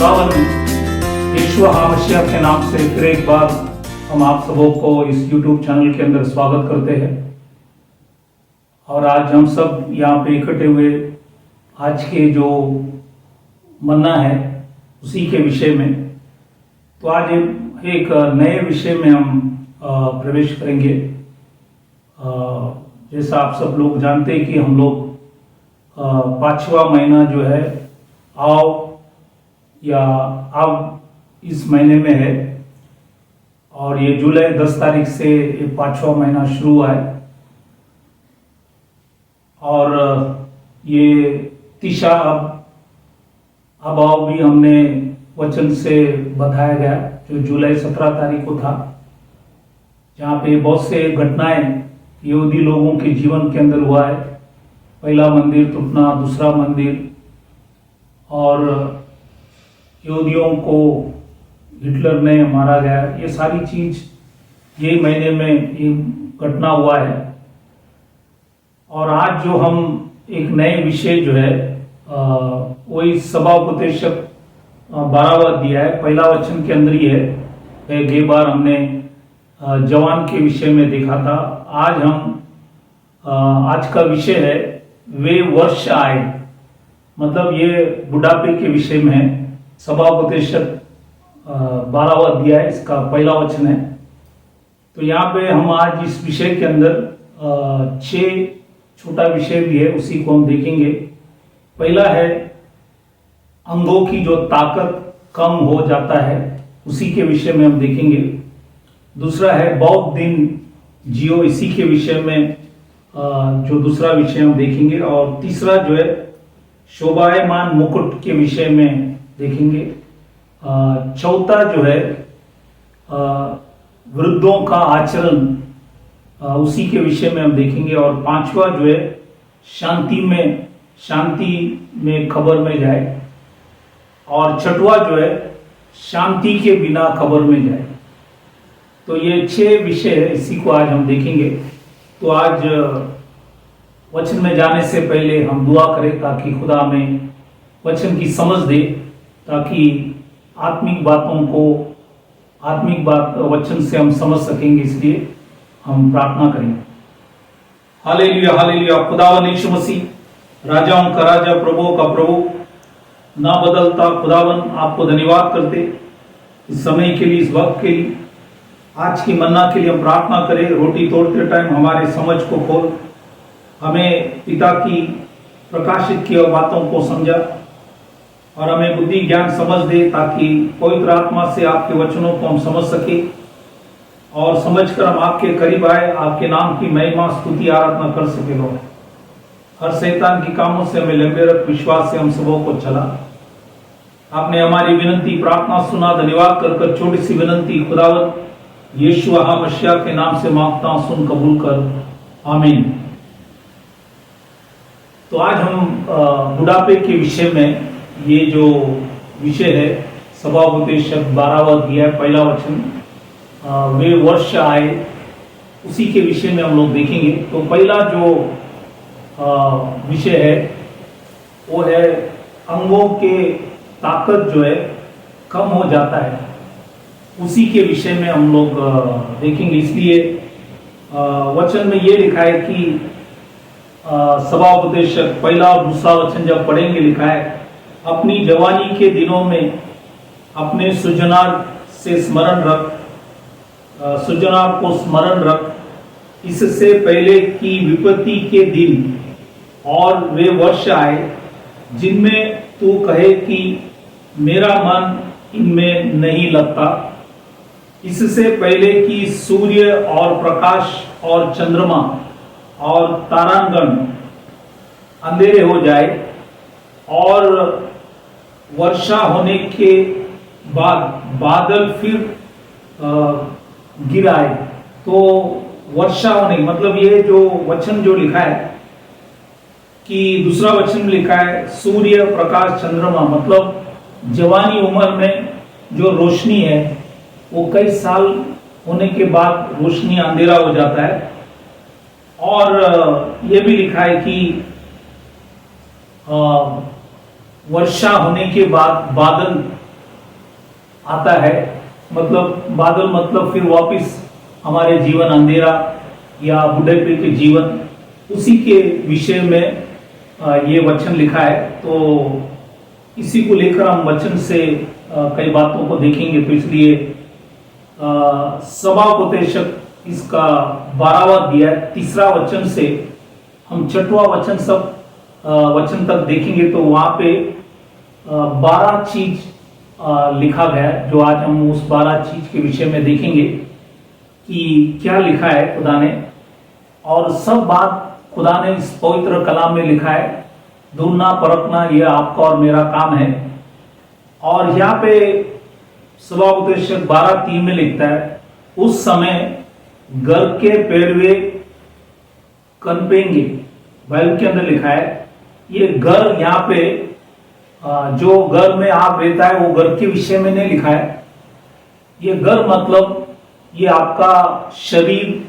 खुदावन यीशु मसीह के नाम से फिर एक बार हम आप सबों को इस YouTube चैनल के अंदर स्वागत करते हैं। और आज हम सब यहाँ पे इकट्ठे हुए आज के जो मन्ना है उसी के विषय में। तो आज एक नए विषय में हम प्रवेश करेंगे। जैसा आप सब लोग जानते हैं कि हम लोग 5वां महीना जो है आओ या अब इस महीने में है, और ये जुलाई 10 तारीख से ये 5वां महीना शुरू हुआ है। और ये तीसरा अब आओ भी हमने वचन से बताया गया जो जुलाई 17 तारीख को था, जहाँ पे बहुत से घटनाएं यहूदी लोगों के जीवन के अंदर हुआ है। पहला मंदिर टूटना, दूसरा मंदिर, और यहूदियों को हिटलर ने मारा गया, ये सारी चीज यही महीने में ये घटना हुआ है। और आज जो हम एक नए विषय जो है वही सभा उपदेशक 12वां अध्याय है, पहला वचन के अंदर ही है। गई बार हमने जवान के विषय में देखा था। आज हम आज का विषय है वे वर्ष आए, मतलब ये बुढ़ापे के विषय में है। सभा उपदेशक 12वां अध्याय इसका पहला वचन है। तो यहाँ पे हम आज इस विषय के अंदर 6 छोटा विषय भी है, उसी को हम देखेंगे। पहला है अंगों की जो ताकत कम हो जाता है, उसी के विषय में हम देखेंगे। दूसरा है बहुत दिन जियो, इसी के विषय में जो दूसरा विषय हम देखेंगे। और तीसरा जो है शोभायमान मुकुट के विषय में देखेंगे। चौथा जो है वृद्धों का आचरण, उसी के विषय में हम देखेंगे। और 5वां जो है शांति में खबर में जाए। और 6वां जो है शांति के बिना खबर में जाए। तो ये 6 विषय है, इसी को आज हम देखेंगे। तो आज वचन में जाने से पहले हम दुआ करें ताकि खुदा हमें वचन की समझ दे, ताकि आत्मिक बात वचन से हम समझ सकेंगे। इसलिए हम प्रार्थना करेंगे। Hallelujah hallelujah. खुदावन यीशु मसीह, राजाओं का राजा, प्रभुओं का प्रभु, ना बदलता खुदावन, आपको धन्यवाद करते इस समय के लिए, इस वक्त के लिए, आज की मन्ना के लिए हम प्रार्थना करें। रोटी तोड़ते टाइम हमारे समझ को खोल, हमें पिता की प्रकाशित की बातों को समझा, और हमें बुद्धि ज्ञान समझ दे, ताकि पवित्र आत्मा से आपके वचनों को हम समझ सके, और समझकर हम आपके करीब आए, आपके नाम की महिमा स्तुति आराधना कर सके। लोग हर शैतान की कामों से हमें लंबे रख, विश्वास से हम सबों को चला। आपने हमारी विनती प्रार्थना सुना, धन्यवाद कर छोटी सी विनती खुदावन यीशु मसीह के नाम से मांगता हूं, सुन कबूल कर, आमीन। तो आज हम बुढ़ापे के विषय में, ये जो विषय है सभा उपदेशक 12वां अध्याय पहला वचन, वे वर्ष आए, उसी के विषय में हम लोग देखेंगे। तो पहला जो विषय है वो है अंगों के ताकत जो है कम हो जाता है, उसी के विषय में हम लोग देखेंगे। इसलिए वचन में ये लिखा है कि सभा उपदेशक पहला और दूसरा वचन जब पढ़ेंगे, लिखा है अपनी जवानी के दिनों में अपने सृजनार से स्मरण रख, सृजनार को स्मरण रख, इससे पहले कि विपत्ति के दिन और वे वर्ष आए जिनमें तू कहे कि मेरा मन इनमें नहीं लगता। इससे पहले कि सूर्य और प्रकाश और चंद्रमा और तारांगण अंधेरे हो जाए, और वर्षा होने के बाद बादल फिर गिर आए। तो वर्षा होने मतलब ये जो वचन जो लिखा है कि दूसरा वचन में लिखा है सूर्य प्रकाश चंद्रमा, मतलब जवानी उम्र में जो रोशनी है वो कई साल होने के बाद रोशनी अंधेरा हो जाता है। और ये भी लिखा है कि वर्षा होने के बाद बादल आता है, मतलब बादल मतलब फिर वापस हमारे जीवन अंधेरा या बुढ़ापे के जीवन, उसी के विषय में ये वचन लिखा है। तो इसी को लेकर हम वचन से कई बातों को देखेंगे। तो इसलिए सभापदेशक इसका 12वां अध्याय 3 वचन से हम 6वां वचन सब वचन तक देखेंगे। तो वहां पे 12 चीज लिखा गया है, जो आज हम उस 12 चीज के विषय में देखेंगे कि क्या लिखा है खुदा ने। और सब बात खुदा ने इस पवित्र कलाम में लिखा है। ढूंढना परखना यह आपका और मेरा काम है। और यहाँ पे सभापदेशक 12:3 में लिखता है, उस समय घर के पैरवे कनपेंगे। बाइबल के अंदर लिखा है। ये घर यहाँ पे जो घर में आप रहता है वो घर के विषय में नहीं लिखा है। ये घर मतलब ये आपका शरीर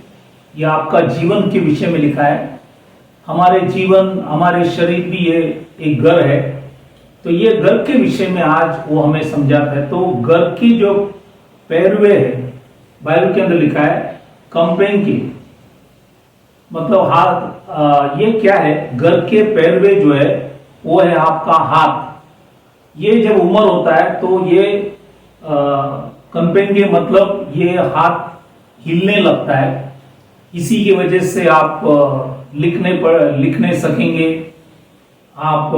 या आपका जीवन के विषय में लिखा है। हमारे जीवन हमारे शरीर भी ये एक घर है। तो ये घर के विषय में आज वो हमें समझाता है। तो घर की जो पैरवे है, बाइबल के अंदर लिखा है कंपेन की, मतलब हाथ। ये क्या है? घर के पैरवे जो है वो है आपका हाथ। ये जब उम्र होता है तो ये कंपेन के मतलब ये हाथ हिलने लगता है। इसी की वजह से आप लिख नहीं सकेंगे, आप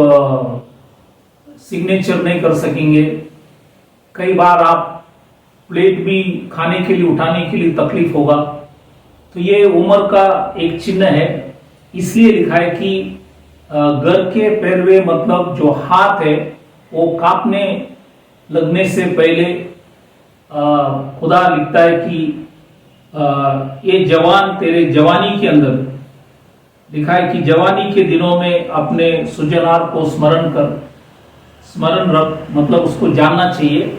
सिग्नेचर नहीं कर सकेंगे। कई बार आप प्लेट भी खाने के लिए उठाने के लिए तकलीफ होगा। तो ये उम्र का एक चिन्ह है। इसलिए लिखा है कि घर के पैरवे मतलब जो हाथ है वो कांपने लगने से पहले खुदा लिखता है कि ये जवान तेरे जवानी के अंदर लिखा है कि जवानी के दिनों में अपने सृजनहार को स्मरण रख, मतलब उसको जानना चाहिए,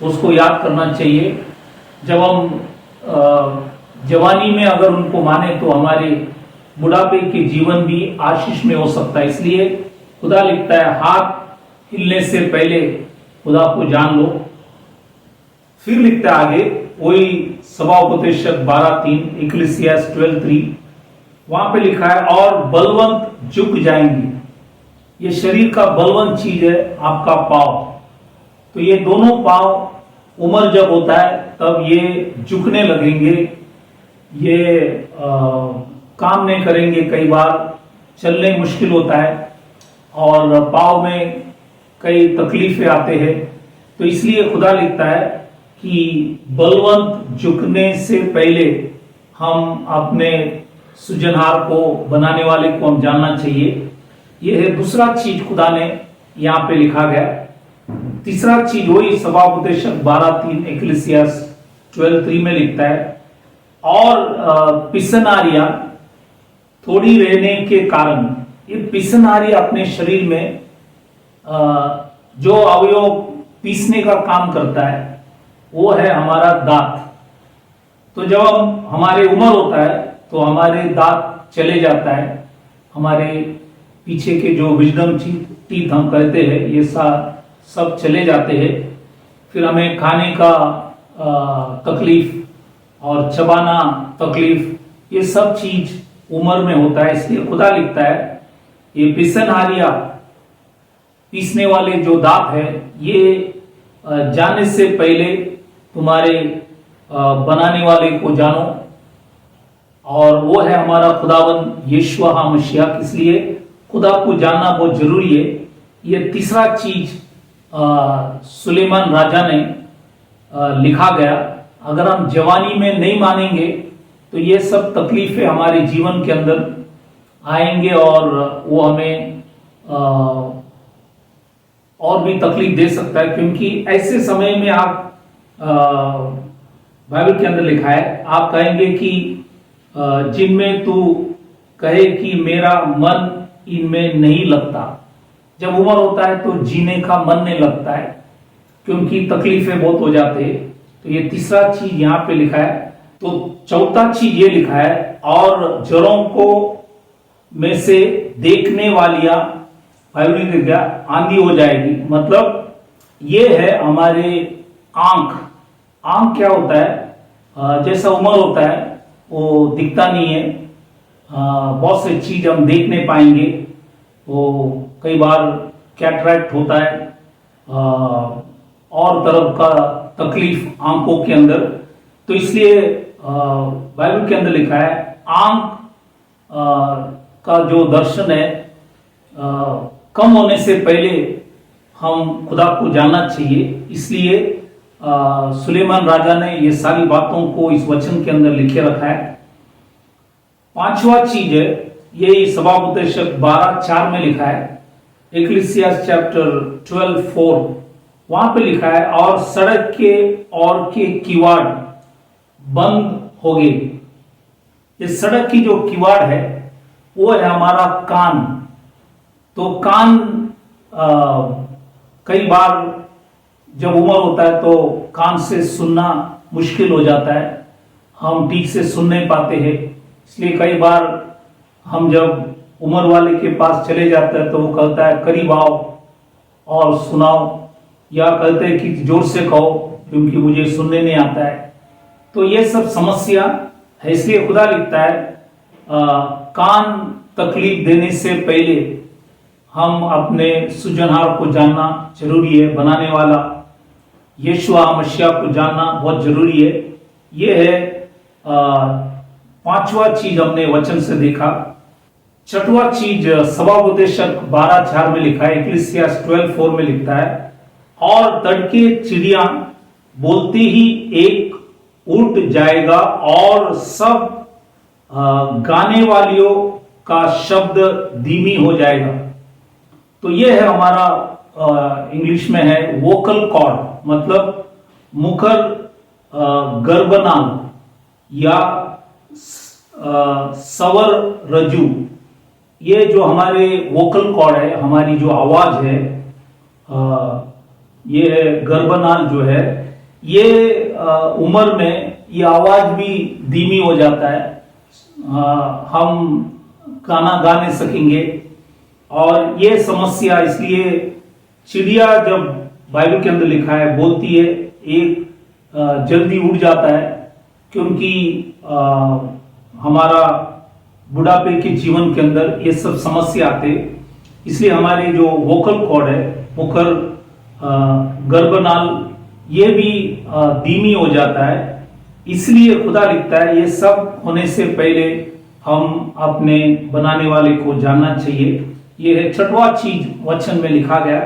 उसको याद करना चाहिए। जब हम जवानी में अगर उनको माने तो हमारे बुढ़ापे के जीवन भी आशीष में हो सकता है। इसलिए खुदा लिखता है हाथ हिलने से पहले खुदा को जान लो। फिर लिखता है आगे वही सभापदेशक 12:3 इक्लेसियास 12:3, वहां पे लिखा है और बलवंत झुक जाएंगे। ये शरीर का बलवंत चीज है आपका पांव। तो ये दोनों पांव उम्र जब होता है तब ये झुकने लगेंगे, ये काम नहीं करेंगे, कई बार चलने मुश्किल होता है और पांव में कई तकलीफें आते हैं। तो इसलिए खुदा लिखता है कि बलवंत झुकने से पहले हम अपने सृजनहार को बनाने वाले को हम जानना चाहिए। यह है दूसरा चीज खुदा ने यहाँ पे लिखा गया। तीसरा चीज वही सभापदेशक 12:3 इक्लेसियास 12:3 में लिखता है और पिसनारियां थोड़ी रहने के कारण, ये पिसनारी अपने शरीर में जो अवयव पीसने का काम करता है वो है हमारा दांत। तो जब हमारे उम्र होता है तो हमारे दांत चले जाता है, हमारे पीछे के जो विजडम टीथ हम कहते हैं ये सब चले जाते हैं। फिर हमें खाने का तकलीफ और चबाना तकलीफ, ये सब चीज उम्र में होता है। इसलिए खुदा लिखता है ये पिसनहारिया पीसने वाले जो दांत है ये जाने से पहले तुम्हारे बनाने वाले को जानो, और वो है हमारा खुदावन यीशुआ मसीह। इसलिए खुदा को जानना बहुत जरूरी है। ये तीसरा चीज सुलेमान राजा ने लिखा गया। अगर हम जवानी में नहीं मानेंगे तो ये सब तकलीफें हमारे जीवन के अंदर आएंगे और वो हमें और भी तकलीफ दे सकता है। क्योंकि ऐसे समय में आप बाइबल के अंदर लिखा है, आप कहेंगे कि जिनमें तू कहे कि मेरा मन इनमें नहीं लगता। जब उम्र होता है तो जीने का मन नहीं लगता है क्योंकि तकलीफें बहुत हो जाते हैं। तो ये तीसरा चीज यहाँ पे लिखा है। तो चौथा चीज ये लिखा है और जड़ों को में से देखने वालियां बाइबल ने लिखा आंधी हो जाएगी। मतलब ये है हमारे आंख। आंख क्या होता है? जैसा उम्र होता है वो दिखता नहीं है। बहुत से चीज हम देख नहीं पाएंगे। वो कई बार कैटरैक्ट होता है, और तरह का तकलीफ आंखों के अंदर। तो इसलिए बाइबल के अंदर लिखा है आंख का जो दर्शन है कम होने से पहले हम खुदा को जानना चाहिए। इसलिए सुलेमान राजा ने ये सारी बातों को इस वचन के अंदर लिखे रखा है। पांचवा चीज है, ये सभापदेशक 12:4 में लिखा है, इक्लेसियास चैप्टर 12:4, वहां पे लिखा है और सड़क के और के किवाड़ बंद हो गए। इस सड़क की जो किवाड़ है वो है हमारा कान। तो कान कई बार जब उम्र होता है तो कान से सुनना मुश्किल हो जाता है, हम ठीक से सुन नहीं पाते हैं। इसलिए कई बार हम जब उम्र वाले के पास चले जाते हैं तो वो कहता है करीब आओ और सुनाओ, या कहते हैं कि जोर से कहो क्योंकि मुझे सुनने नहीं आता है। तो ये सब समस्या है। इसलिए खुदा लिखता है कान तकलीफ देने से पहले हम अपने सृजनहार को जानना जरूरी है। बनाने वाला यीशु मसीह को जानना बहुत जरूरी है। ये है पांचवा चीज हमने वचन से देखा। छठवां चीज सभापदेशक 12:4 में लिखा है, इक्लेसियास 12:4 में लिखता है और तड़के चिड़िया बोलते ही एक उठ जाएगा और सब गाने वालियों का शब्द धीमी हो जाएगा। तो ये है हमारा इंग्लिश में है वोकल कॉर्ड, मतलब मुखर गर्भनाल या स्वर रज्जु। ये जो हमारे वोकल कॉर्ड है, हमारी जो आवाज है, ये है गर्भनाल जो है, ये उम्र में ये आवाज भी धीमी हो जाता है। हम गाना गा नहीं सकेंगे और ये समस्या, इसलिए चिड़िया जब बाइबल के अंदर लिखा है बोलती है एक जल्दी उड़ जाता है, क्योंकि हमारा बुढ़ापे के जीवन के अंदर ये सब समस्या आते। इसलिए हमारे जो वोकल कॉर्ड है, मुखर गर्भनाल, ये भी धीमी हो जाता है। इसलिए खुदा लिखता है ये सब होने से पहले हम अपने बनाने वाले को जानना चाहिए। ये है छठवां चीज वचन में लिखा गया।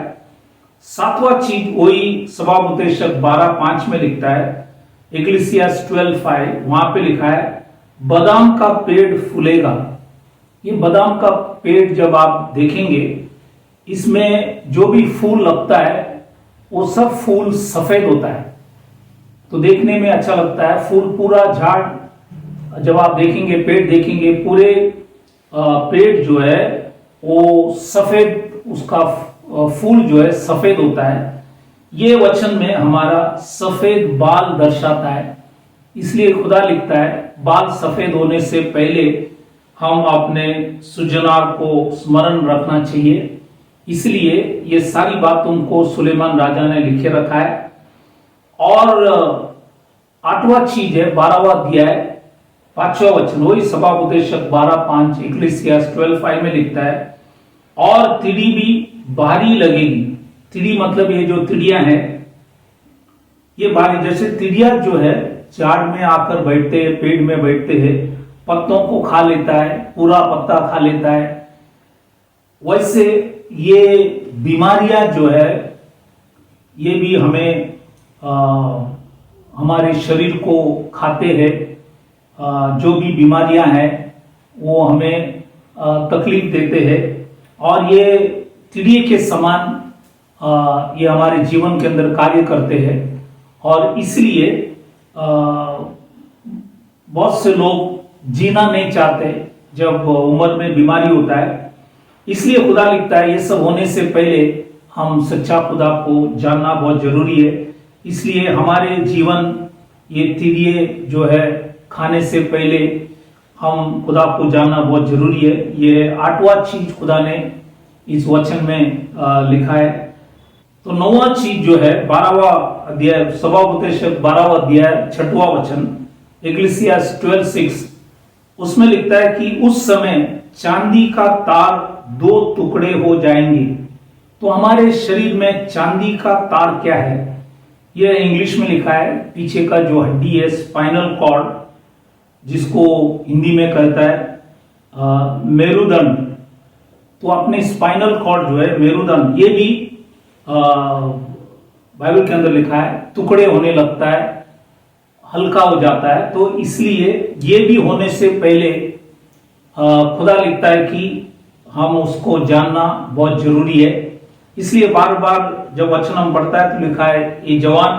सातवां चीज वही सभापदेशक 12:5 में लिखता है, इक्लेसियास 12:5, वहां पे लिखा है बादाम का पेड़ फूलेगा। ये बादाम का पेड़ जब आप देखेंगे, इसमें जो भी फूल लगता है वो सब फूल सफेद होता है, तो देखने में अच्छा लगता है। फूल पूरा झाड़ जब आप देखेंगे, पेड़ देखेंगे, पूरे पेड़ जो है वो सफेद, उसका फूल जो है सफेद होता है। ये वचन में हमारा सफेद बाल दर्शाता है। इसलिए खुदा लिखता है बाल सफेद होने से पहले हम अपने सृजनहार को स्मरण रखना चाहिए। इसलिए ये सारी बातों को सुलेमान राजा ने लिखे रखा है। और आठवां चीज है 12वां अध्याय 5वां वचन, वही सभापदेशक 12:5 इक्लेसियास 12:5 में लिखता है और तिड़ी भी भारी लगेगी। तिड़ी मतलब ये जो तिड़ियां हैं ये भारी, जैसे तिड़िया जो है झाड़ में आकर बैठते हैं, पेड़ में बैठते हैं, पत्तों को खा लेता है, पूरा पत्ता खा लेता है, वैसे ये बीमारियां जो है ये भी हमें हमारे शरीर को खाते हैं। जो भी बीमारियां हैं वो हमें तकलीफ देते हैं और ये चिड़िए के समान ये हमारे जीवन के अंदर कार्य करते हैं। और इसलिए बहुत से लोग जीना नहीं चाहते जब उम्र में बीमारी होता है। इसलिए खुदा लिखता है ये सब होने से पहले हम सच्चा खुदा को जानना बहुत जरूरी है। इसलिए हमारे जीवन ये तिड़िए जो है खाने से पहले हम खुदा को जानना बहुत जरूरी है। ये 8वां चीज खुदा ने इस वचन में लिखा है। तो 9वां चीज जो है 12वां अध्याय सभापदेशक 12वां अध्याय 6वां वचन इक्लेसियास 12:6 उसमें लिखता है कि उस समय चांदी का तार 2 टुकड़े हो जाएंगे। तो हमारे शरीर में चांदी का तार क्या है, यह इंग्लिश में लिखा है। पीछे का जो हड्डी है स्पाइनल कॉर्ड, जिसको हिंदी में कहता है मेरुदंड। तो अपने स्पाइनल कॉर्ड जो है मेरुदंड, ये भी बाइबल के अंदर लिखा है टुकड़े होने लगता है, हल्का हो जाता है। तो इसलिए ये भी होने से पहले खुदा लिखता है कि हम उसको जानना बहुत जरूरी है। इसलिए बार बार जब वचन हम पढ़ता है तो लिखा है ये जवान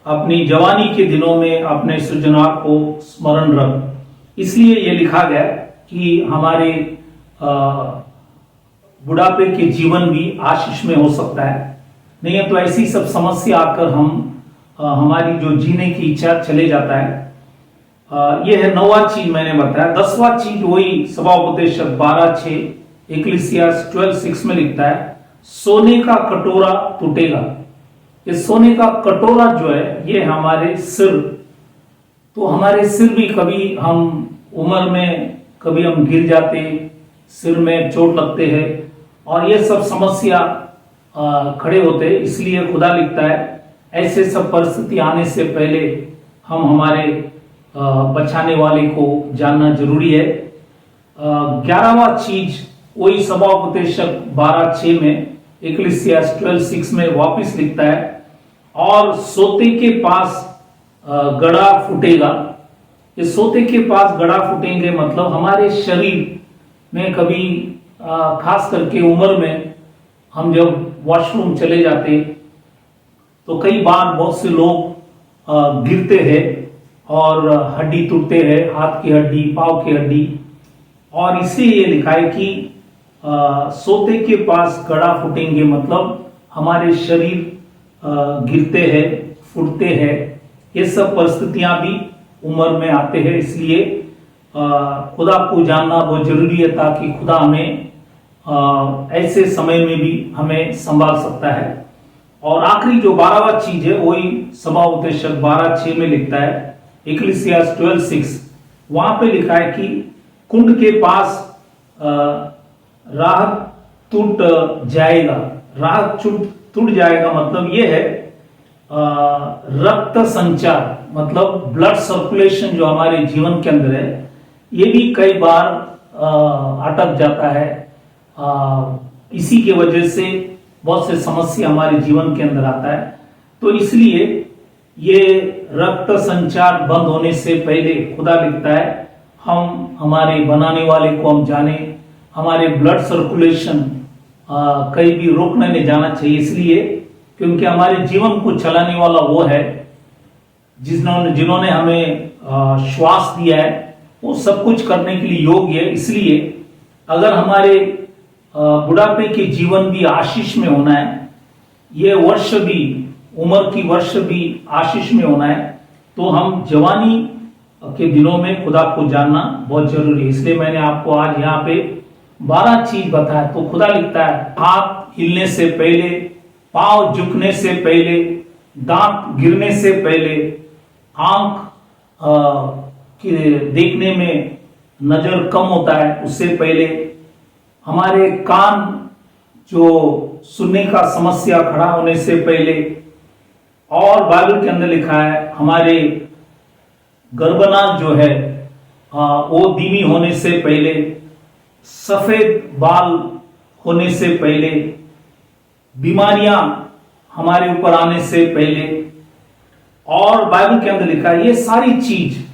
अपनी जवानी के दिनों में अपने सृजनहार को स्मरण रख। इसलिए ये लिखा गया कि हमारे बुढ़ापे के जीवन भी आशीष में हो सकता है। नहीं है तो ऐसी सब समस्या आकर हम हमारी जो जीने की इच्छा चले जाता है। यह है 9वां चीज मैंने बताया। 10वां चीज वही सभापदेशक 12:6 इक्लेसियास 12:6 में लिखता है सोने का कटोरा टूटेगा। ये सोने का कटोरा जो है ये हमारे सिर। तो हमारे सिर भी कभी हम उम्र में कभी हम गिर जाते, सिर में चोट लगते हैं और ये सब समस्या खड़े होते। इसलिए खुदा लिखता है ऐसे सब परिस्थिति आने से पहले हम हमारे बचाने वाले को जानना जरूरी है। 11वां चीज वही सभापदेशक 12:6 में इक्लेसियास 12:6 में वापिस लिखता है और सोते के पास गड़ा फूटेगा। ये सोते के पास गड़ा फूटेंगे मतलब हमारे शरीर में कभी खास करके उम्र में हम जब वॉशरूम चले जाते तो कई बार बहुत से लोग गिरते हैं और हड्डी टूटते हैं, हाथ की हड्डी, पाँव की हड्डी। और इसीलिए लिखा है कि सोते के पास गड़ा फूटेंगे मतलब हमारे शरीर गिरते हैं, फूटते हैं। ये सब परिस्थितियां भी उम्र में आते हैं। इसलिए खुदा को जानना बहुत जरूरी है ताकि खुदा हमें ऐसे समय में भी हमें संभाल सकता है। और आखिरी जो 12वां चीज है वही सभापदेशक 12:6 में लिखता है इक्लेसियास 12:6। वहां पे लिखा है कि कुंड के पास राह टूट जाएगा। राह टूट जाएगा मतलब ये है रक्त संचार, मतलब ब्लड सर्कुलेशन जो हमारे जीवन के अंदर है ये भी कई बार अटक जाता है। इसी के वजह से बहुत से समस्या हमारे जीवन के अंदर आता है। तो इसलिए ये रक्त संचार बंद होने से पहले खुदा लिखता है हम हमारे बनाने वाले को हम जाने, हमारे ब्लड सर्कुलेशन कहीं भी रोकने नहीं जाना चाहिए। इसलिए क्योंकि हमारे जीवन को चलाने वाला वो है जिन्होंने हमें श्वास दिया है, वो सब कुछ करने के लिए योग्य है। इसलिए अगर हमारे बुढ़ापे के जीवन भी आशीष में होना है, ये वर्ष भी उम्र की वर्ष भी आशीष में होना है, तो हम जवानी के दिनों में खुदा को जानना बहुत जरूरी है। इसलिए मैंने आपको आज यहाँ पे 12 चीज बताया। तो खुदा लिखता है हाथ हिलने से पहले, पांव झुकने से पहले, दांत गिरने से पहले, आंख के देखने में नजर कम होता है उससे पहले, हमारे कान जो सुनने का समस्या खड़ा होने से पहले, और बाइबल के अंदर लिखा है हमारे गर्भनाल जो है वो धीमी होने से पहले, सफेद बाल होने से पहले, बीमारियां हमारे ऊपर आने से पहले, और बाइबल के अंदर लिखा है ये सारी चीज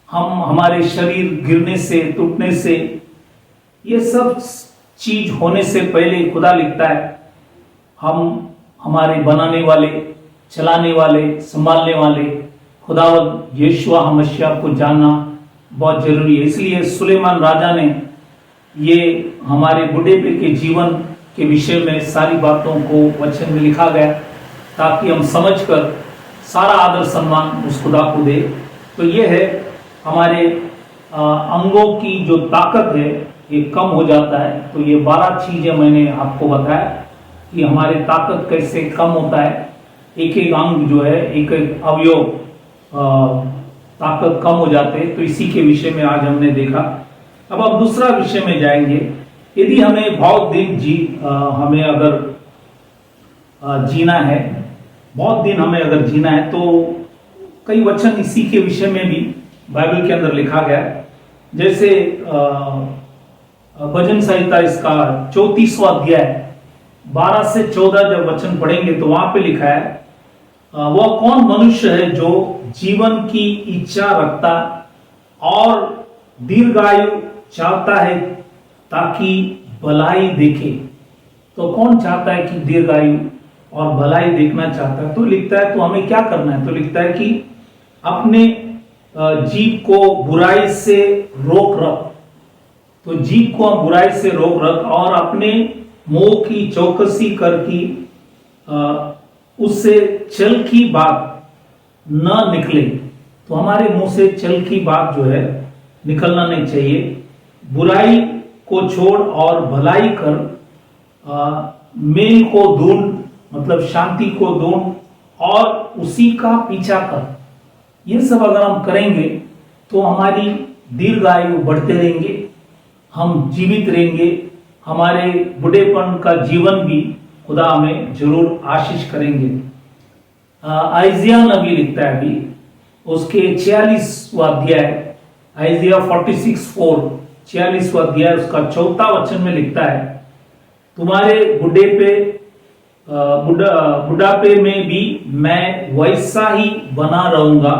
हम हमारे शरीर गिरने से, टूटने से, ये सब चीज होने से पहले खुदा लिखता है हम हमारे बनाने वाले, चलाने वाले, संभालने वाले खुदावंद यीशुआ मसीह को जानना बहुत जरूरी है। इसलिए सुलेमान राजा ने ये हमारे बुढ़ापे के जीवन के विषय में सारी बातों को वचन में लिखा गया ताकि हम समझकर सारा आदर सम्मान उस खुदा को दे। तो ये है हमारे अंगों की जो ताकत है ये कम हो जाता है। तो ये 12 चीजें मैंने आपको बताया। कि हमारे ताकत कैसे कम होता है, एक एक अंग जो है, एक एक अवयव ताकत कम हो जाते हैं। तो इसी के विषय में आज हमने देखा। अब हम दूसरा विषय में जाएंगे। यदि हमें बहुत दिन हमें अगर जीना है, बहुत दिन हमें अगर जीना है, तो कई वचन इसी के विषय में भी बाइबल के अंदर लिखा गया है। जैसे भजन संहिता इसका 34वां अध्याय 12 से 14 जब वचन पढ़ेंगे तो वहां पे लिखा है, वह कौन मनुष्य है जो जीवन की इच्छा रखता और दीर्घायु चाहता है ताकि भलाई देखे। तो कौन चाहता है कि दीर्घायु और भलाई देखना चाहता है? तो लिखता है तो हमें क्या करना है? तो लिखता है कि अपने जीव को बुराई से रोक रख। तो जीव को हम बुराई से रोक रख और अपने मुंह की चौकसी कर की उससे छल की बात न निकले। तो हमारे मुंह से छल की बात जो है निकलना नहीं चाहिए। बुराई को छोड़ और भलाई कर, मेल को ढूंढ, मतलब शांति को ढूंढ और उसी का पीछा कर। ये सब अगर हम करेंगे तो हमारी दीर्घायु बढ़ते रहेंगे, हम जीवित रहेंगे, हमारे बुढ़ेपन का जीवन भी खुदा हमें जरूर आशीष करेंगे। आइजिया नबी लिखता है अभी उसके 46वां अध्याय, आइजिया 46:4, 46वां अध्याय उसका 4था वचन में लिखता है, तुम्हारे बुढ़ापे में भी मैं वैसा ही बना रहूंगा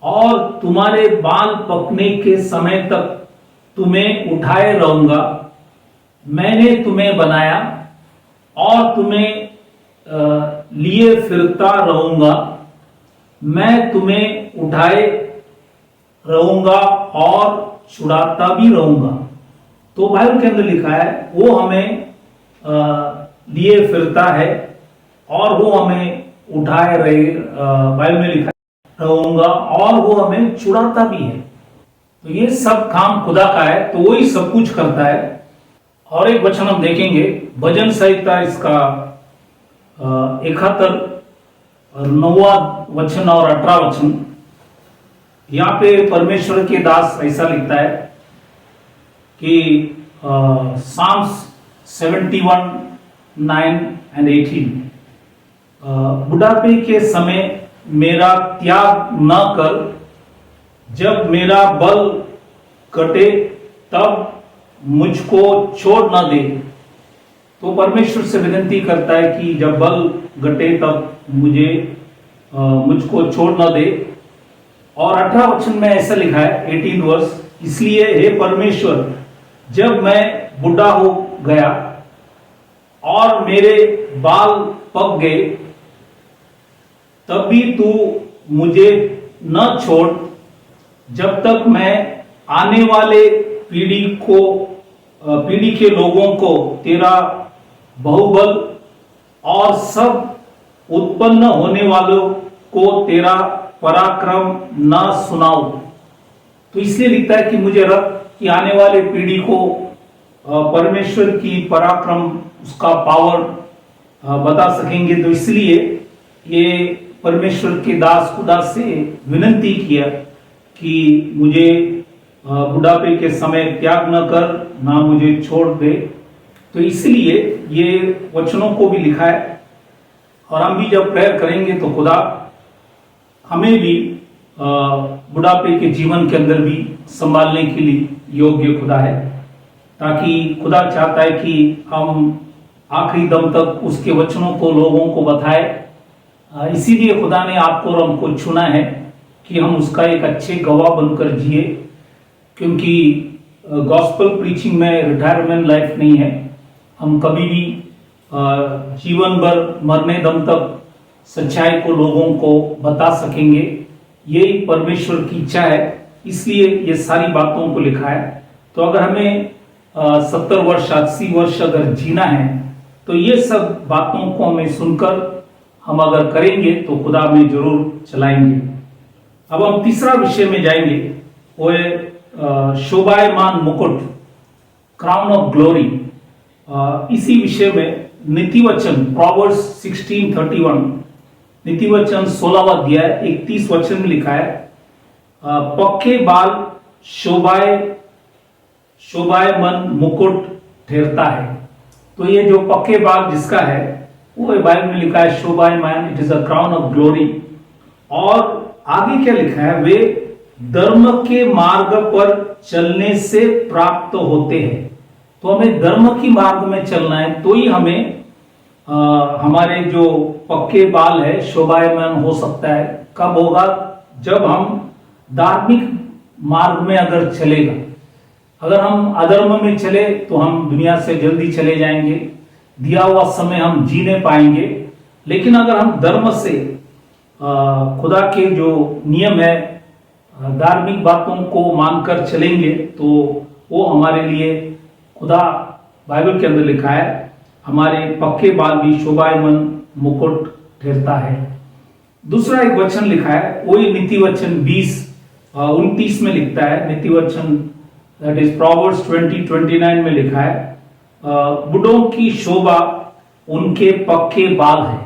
और तुम्हारे बाल पकने के समय तक तुम्हें उठाए रहूंगा। मैंने तुम्हें बनाया और तुम्हें लिए फिरता रहूंगा। मैं तुम्हें उठाए रहूंगा और छुड़ाता भी रहूंगा। तो बाइबल के अंदर लिखा है वो हमें लिए फिरता है और वो हमें उठाए रहे, बाइबल में लिखा रहूंगा और वो हमें छुड़ाता भी है। तो ये सब काम खुदा का है, तो वही सब कुछ करता है। और एक वचन हम देखेंगे, भजन संहिता इसका 71 9वां वचन और 18 वचन। यहाँ पे परमेश्वर के दास ऐसा लिखता है कि Psalms 71, 9 and 18, बुढ़ापे के समय मेरा त्याग न कर, जब मेरा बल कटे तब मुझको छोड़ न दे। तो परमेश्वर से विनती करता है कि जब बल घटे तब मुझको छोड़ न दे। और 18 वचन में ऐसा लिखा है, 18 वर्ष, इसलिए हे परमेश्वर, जब मैं बूढ़ा हो गया और मेरे बाल पक गए, तब भी तू मुझे न छोड़, जब तक मैं आने वाले पीढ़ी के लोगों को तेरा बहुबल और सब उत्पन्न होने वालों को तेरा पराक्रम न सुनाओ। तो इसलिए लिखता है कि मुझे रख कि आने वाले पीढ़ी को परमेश्वर की पराक्रम, उसका पावर बता सकेंगे। तो इसलिए ये परमेश्वर के दास खुदा से विनती किया कि मुझे बुढ़ापे के समय त्याग न कर, ना मुझे छोड़ दे। तो इसलिए ये वचनों को भी लिखा है। और हम भी जब प्रेयर करेंगे तो खुदा हमें भी बुढ़ापे के जीवन के अंदर भी संभालने के लिए योग्य खुदा है, ताकि खुदा चाहता है कि हम आखिरी दम तक उसके वचनों को लोगों को बताए। इसीलिए खुदा ने आपको और हमको चुना है कि हम उसका एक अच्छे गवाह बनकर जिए, क्योंकि गॉस्पेल प्रीचिंग में रिटायरमेंट लाइफ नहीं है। हम कभी भी जीवन भर मरने दम तक सच्चाई को लोगों को बता सकेंगे, यही परमेश्वर की इच्छा है। इसलिए ये सारी बातों को लिखा है। तो अगर हमें 70 वर्ष 80 वर्ष अगर जीना है, तो ये सब बातों को हमें सुनकर हम अगर करेंगे तो खुदा हमें जरूर चलाएंगे। अब हम तीसरा विषय में जाएंगे, वो है शोभायमान मुकुट, क्राउन ऑफ ग्लोरी। इसी विषय में नीति वचन प्रोवर्ब्स 16:31, नीति वचन 16वां अध्याय 31 वचन में लिखा है, पक्के बाल शोभायमान मुकुट ठहरता है। तो ये जो पक्के बाल जिसका है वो बाइबल में लिखा है शोभायमान, it is a crown of glory. और आगे क्या लिखा है, वे धर्म के मार्ग पर चलने से प्राप्त होते हैं। तो हमें धर्म की मार्ग में चलना है, तो ही हमें हमारे जो पक्के बाल है शोभायमान हो सकता है। कब होगा, जब हम धार्मिक मार्ग में अगर चलेगा। अगर हम अधर्म में चले तो हम दुनिया से जल्दी चले जाएंगे, दिया हुआ समय हम जीने पाएंगे। लेकिन अगर हम धर्म से खुदा के जो नियम है, धार्मिक बातों को मानकर चलेंगे, तो वो हमारे लिए खुदा बाइबल के अंदर लिखा है, हमारे पक्के बाल भी शोभायमान मुकुट ठहरता है। दूसरा एक वचन लिखा है, वही नीति वचन 20:29 में लिखता है। नीति वचन दैट इज प्रोवर्ब्स 20:29 में लिखा है, बुढ़ों की शोभा उनके पक्के बाल है।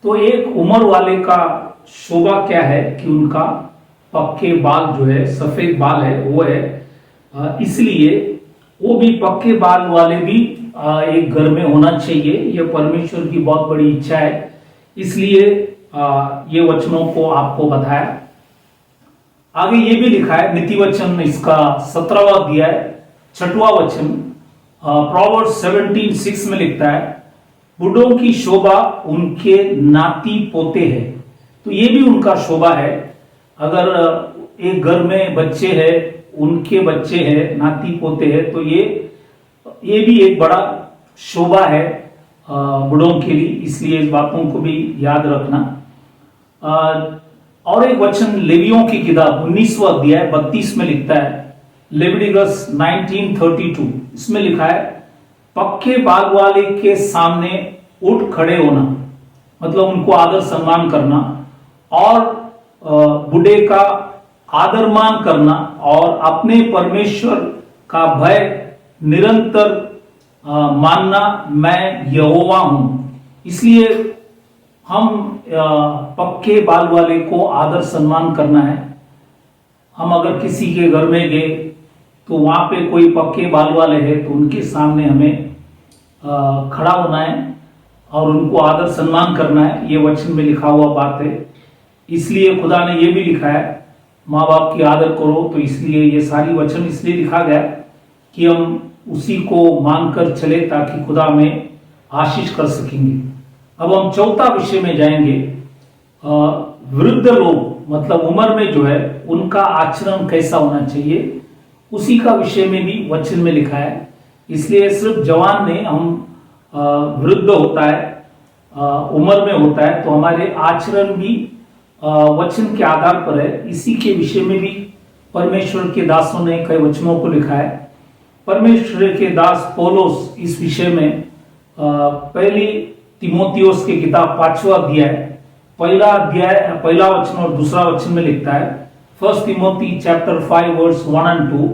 तो एक उम्र वाले का शोभा क्या है कि उनका पक्के बाल जो है, सफेद बाल है वो है। इसलिए वो भी पक्के बाल वाले भी एक घर में होना चाहिए। यह परमेश्वर की बहुत बड़ी इच्छा है, इसलिए ये वचनों को आपको बताया। आगे ये भी लिखा है नीति वचन इसका 17वां अध्याय 6वां वचन, प्रोवर्ब्स 17:6 में लिखता है, बुढ़ों की शोभा उनके नाती पोते हैं। तो ये भी उनका शोभा है। अगर एक घर में बच्चे हैं, उनके बच्चे हैं, नाती पोते हैं, तो ये भी एक बड़ा शोभा है बुढ़ों के लिए। इसलिए इस बातों को भी याद रखना। और एक वचन लेवियों की किताब 19वां अध्याय 32 में लिखता है, लेविटिकस 19:32, इसमें लिखा है, पक्के बाल वाले के सामने उठ खड़े होना, मतलब उनको आदर सम्मान करना, और बूढ़े का आदर मान करना, और अपने परमेश्वर का भय निरंतर मानना, मैं यहोवा हूं। इसलिए हम पक्के बाल वाले को आदर सम्मान करना है। हम अगर किसी के घर में गए तो वहां पे कोई पक्के बाल वाले हैं, तो उनके सामने हमें खड़ा होना है और उनको आदर सम्मान करना है। ये वचन में लिखा हुआ बात है। इसलिए खुदा ने ये भी लिखा है, माँ बाप की आदर करो। तो इसलिए ये सारी वचन इसलिए लिखा गया कि हम उसी को मानकर चले, ताकि खुदा में आशीष कर सकेंगे। अब हम चौथा विषय में जाएंगे, वृद्ध लोग, मतलब उम्र में जो है, उनका आचरण कैसा होना चाहिए, उसी का विषय में भी वचन में लिखा है। इसलिए सिर्फ जवान ने हम वृद्ध होता है, उम्र में होता है, तो हमारे आचरण भी वचन के आधार पर है। इसी के विषय में भी परमेश्वर के दासों ने कई वचनों को लिखा है। परमेश्वर के दास पौलुस इस विषय में पहली तिमोथियुस की किताब 5वां अध्याय पहला वचन और दूसरा वचन में लिखता है, 1 तिमोथी चैप्टर 5 वर्स 1 and 2।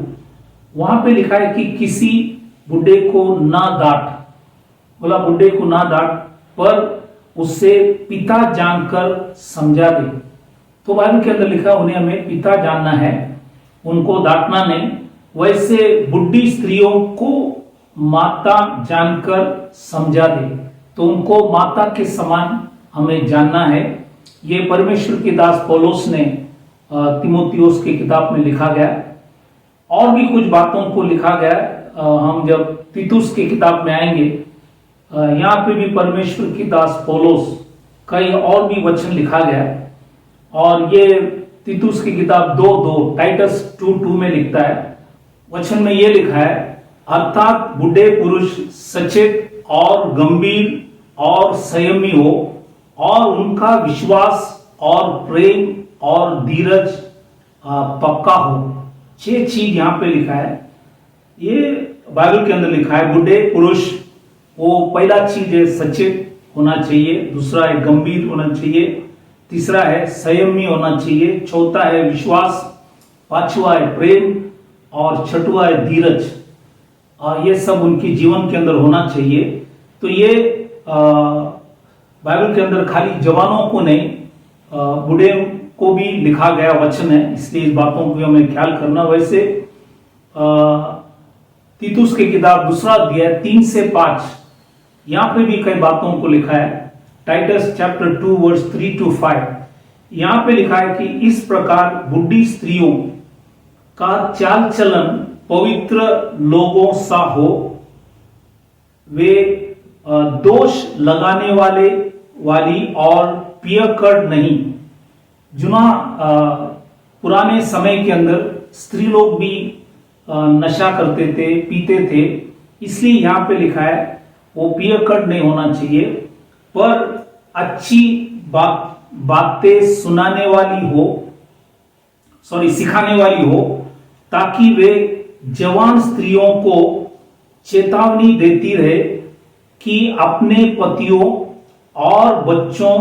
वहां पे लिखा है कि किसी बुढ़े को ना डांट, बोला बुढ़े को ना डांट, पर उससे पिता जानकर समझा दे। तो बाइबल के अंदर लिखा, उन्हें हमें पिता जानना है, उनको डांटना नहीं। वैसे बुढ़ी स्त्रियों को माता जानकर समझा दे, तो उनको माता के समान हमें जानना है। ये परमेश्वर के दास पौलुस ने तिमोथियुस की किताब में लिखा गया। और भी कुछ बातों को लिखा गया। हम जब तीतुस की किताब में आएंगे, यहाँ पे भी परमेश्वर के दास पौलुस कई और भी वचन लिखा गया। और ये तीतुस की किताब 2:2 टाइटस 2:2 में लिखता है, वचन में ये लिखा है, अर्थात बूढ़े पुरुष सचेत और गंभीर और संयमी हो, और उनका विश्वास और प्रेम और धीरज पक्का हो। 6 चीज यहाँ पे लिखा है। ये बाइबल के अंदर लिखा है, बूढ़े पुरुष, वो पहला चीज है सचेत होना चाहिए, दूसरा है गंभीर होना चाहिए, तीसरा है संयमी होना चाहिए, चौथा है विश्वास, पांचवा है प्रेम, और छठवा है धीरज। ये सब उनके जीवन के अंदर होना चाहिए। तो ये बाइबल के अंदर खाली जवानों को नहीं, बूढ़े को भी लिखा गया वचन है, इसलिए इस बातों को हमें ख्याल करना। वैसे तीतुस की किताब 2 अध्याय 3 से 5, यहां पे भी कई बातों को लिखा है। टाइटस चैप्टर 2 वर्स 3 to 5, यहां पे लिखा है कि इस प्रकार बुढ़ी स्त्रियों का चाल चलन पवित्र लोगों सा हो, वे दोष लगाने वाली और पियक्कड़ नहीं। पुराने समय के अंदर स्त्री लोग भी नशा करते थे, पीते थे, इसलिए यहां पे लिखा है वो पियक्कड़ नहीं होना चाहिए, पर अच्छी बातें सिखाने वाली हो, ताकि वे जवान स्त्रियों को चेतावनी देती रहे कि अपने पतियों और बच्चों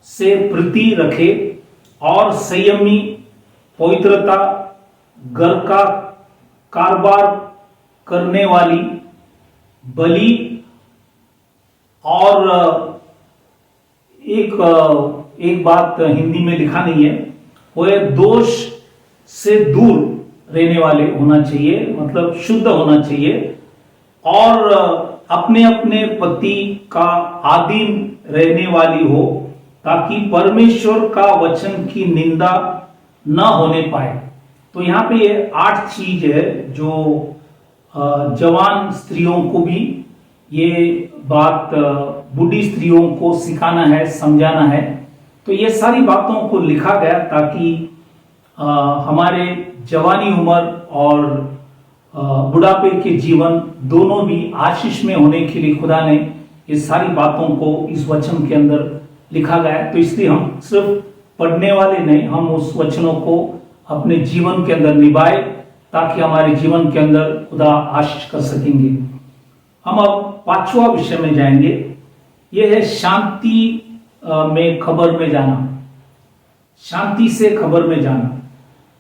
से प्रीति रखे और संयमी, पवित्रता, घर का कारोबार करने वाली, बलि और एक बात हिंदी में लिखा नहीं है, वो है दोष से दूर रहने वाले होना चाहिए, मतलब शुद्ध होना चाहिए, और अपने अपने पति का अधीन रहने वाली हो, ताकि परमेश्वर का वचन की निंदा न होने पाए। तो यहाँ पे ये 8 चीज है जो जवान स्त्रियों को भी ये बात बूढ़ी स्त्रियों को सिखाना है, समझाना है। तो ये सारी बातों को लिखा गया ताकि हमारे जवानी उम्र और बुढ़ापे के जीवन दोनों भी आशीष में होने के लिए खुदा ने ये सारी बातों को इस वचन के अंदर लिखा गया है। तो इसलिए हम सिर्फ पढ़ने वाले नहीं, हम उस वचनों को अपने जीवन के अंदर निभाए, ताकि हमारे जीवन के अंदर खुदा आशीष कर सकेंगे। हम अब 5वां विषय में जाएंगे, यह है शांति में खबर में जाना, शांति से खबर में जाना।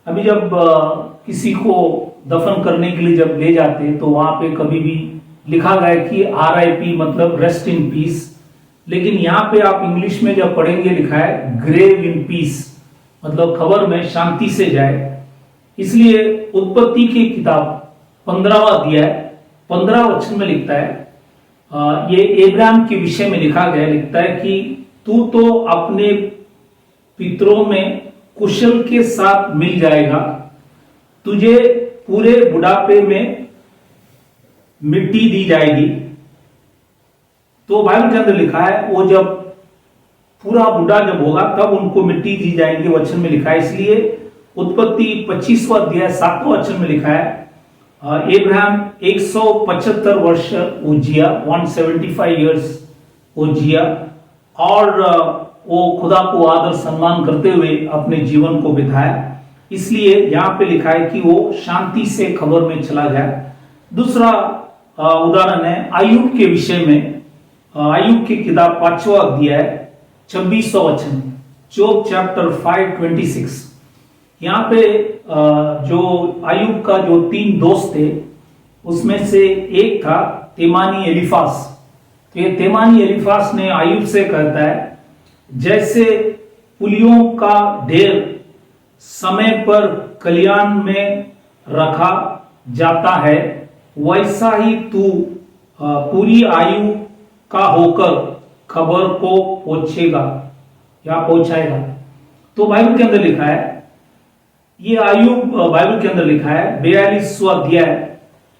अभी जब किसी को दफन करने के लिए जब ले जाते हैं तो वहां पे कभी भी लिखा गया कि RIP मतलब रेस्ट इन पीस, लेकिन यहाँ पे आप इंग्लिश में जब पढ़ेंगे लिखा है ग्रेव इन पीस, मतलब खबर में शांति से जाए। इसलिए उत्पत्ति की किताब 15वां अध्याय 15 वचन में लिखता है, ये एब्राम के विषय में लिखा गया, लिखता है कि तू तो अपने पितरों में कुशल के साथ मिल जाएगा, तुझे पूरे बुढ़ापे में मिट्टी दी जाएगी। तो बाइबल के अंदर लिखा है वो जब पूरा बूढ़ा जब होगा तब उनको मिट्टी दी जाएगी, वचन में लिखा है। इसलिए उत्पत्ति 25वां अध्याय 7वां वचन में लिखा है, अब्राहम 175 वर्ष वो जिया, 175 इयर्स वो जिया, और वो खुदा को आदर सम्मान करते हुए अपने जीवन को बिताया। इसलिए यहाँ पे लिखा है कि वो शांति से खबर में चला गया। दूसरा उदाहरण है अय्यूब के विषय में, अय्यूब की किताब 5वां अध्याय 26वां वचन, जोब चैप्टर 5:26। यहाँ पे जो अय्यूब का जो 3 दोस्त थे उसमें से एक था तेमानी एलीफास। तो ये तेमानी एलीफास ने अय्यूब से कहता है, जैसे पुलियों का ढेर समय पर कल्याण में रखा जाता है, वैसा ही तू पूरी आयु का होकर खबर को पहुंचेगा या पहुंचाएगा। तो बाइबल के अंदर लिखा है, ये अय्यूब बाइबल के अंदर लिखा है 42वां अध्याय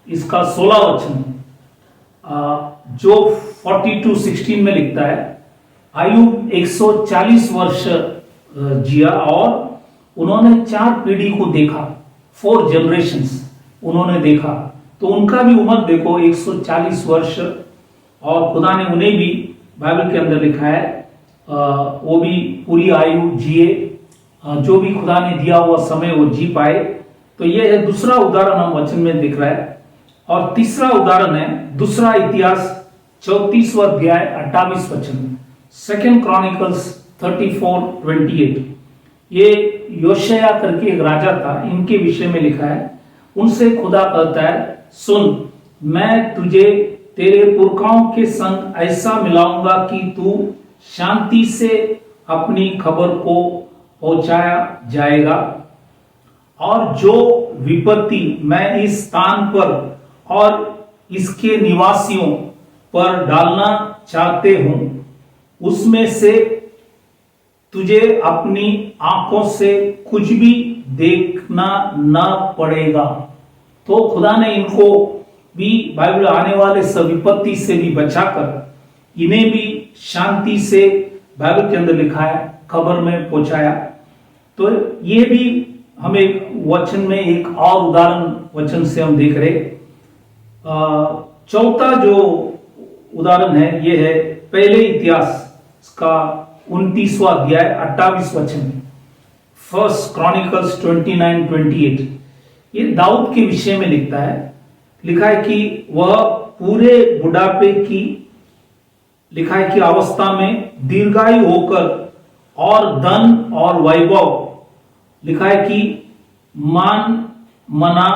इसका 16 वचन, जो 42:16 में लिखता है, अय्यूब 140 वर्ष जिया और उन्होंने 4 पीढ़ी को देखा, 4 जनरेशंस उन्होंने देखा। तो उनका भी उम्र देखो 140 वर्ष, और खुदा ने उन्हें भी बाइबल के अंदर लिखा है वो भी पूरी आयु जिए, जो भी खुदा ने दिया हुआ समय वो जी पाए। तो ये है दूसरा उदाहरण हम वचन में दिख रहा है। और तीसरा उदाहरण है दूसरा इतिहास 34वां अध्याय 28 वचन, 2 क्रॉनिकल्स 34:28। ये योशिया करके एक राजा था, इनके विषय में लिखा है, उनसे खुदा कहता है, सुन मैं तुझे तेरे पुरखाओं के संग ऐसा मिलाऊंगा कि तू शांति से अपनी खबर को पहुंचाया जाएगा, और जो विपत्ति मैं इस स्थान पर और इसके निवासियों पर डालना चाहते हूं, उसमें से तुझे अपनी आंखों से कुछ भी देखना न पड़ेगा। तो खुदा ने इनको भी बाइबल आने वाले सब विपत्ति से भी बचाकर इन्हें भी शांति से बाइबल के अंदर लिखा है खबर में पहुंचाया। तो ये भी हम एक वचन में एक और उदाहरण वचन से हम देख रहे। चौथा जो उदाहरण है ये है पहले इतिहास का 29वां अध्याय 28 वचन, फर्स्ट क्रॉनिकल्स 29:28। ये दाऊद के विषय में लिखा है कि वह पूरे बुढ़ापे की अवस्था में दीर्घायु होकर और धन और वैभव कि मान मना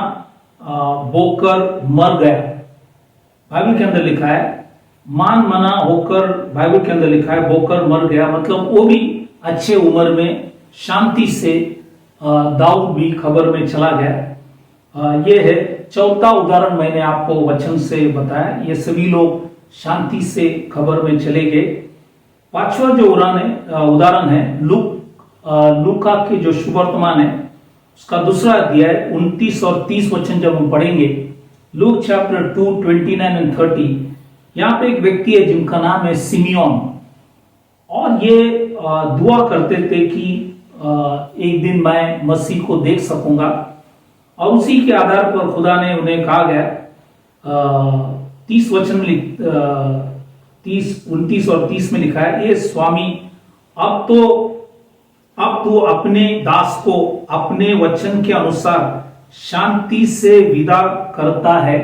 बोकर मर गया। बाइबल के अंदर लिखा है मान मना होकर, बाइबल के अंदर लिखा है बोकर मर गया, मतलब वो भी अच्छे उम्र में शांति से दाऊद भी खबर में चला गया। ये है चौथा उदाहरण मैंने आपको वचन से बताया। ये सभी लोग शांति से खबर में चले गए। पांचवा जो उदाहरण है लूका के जो सुवर्तमान है उसका दूसरा अध्याय 29 और 30 वचन जब हम पढ़ेंगे, लूक चैप्टर 2 29 और 30, यहाँ पे एक व्यक्ति है जिनका नाम है सिमियोन, और ये दुआ करते थे कि एक दिन मैं मसीह को देख सकूंगा, और उसी के आधार पर खुदा ने उन्हें कहा गया 30 वचन 29 और 30 में लिखा है, ये स्वामी अब तू अपने दास को अपने वचन के अनुसार शांति से विदा करता है,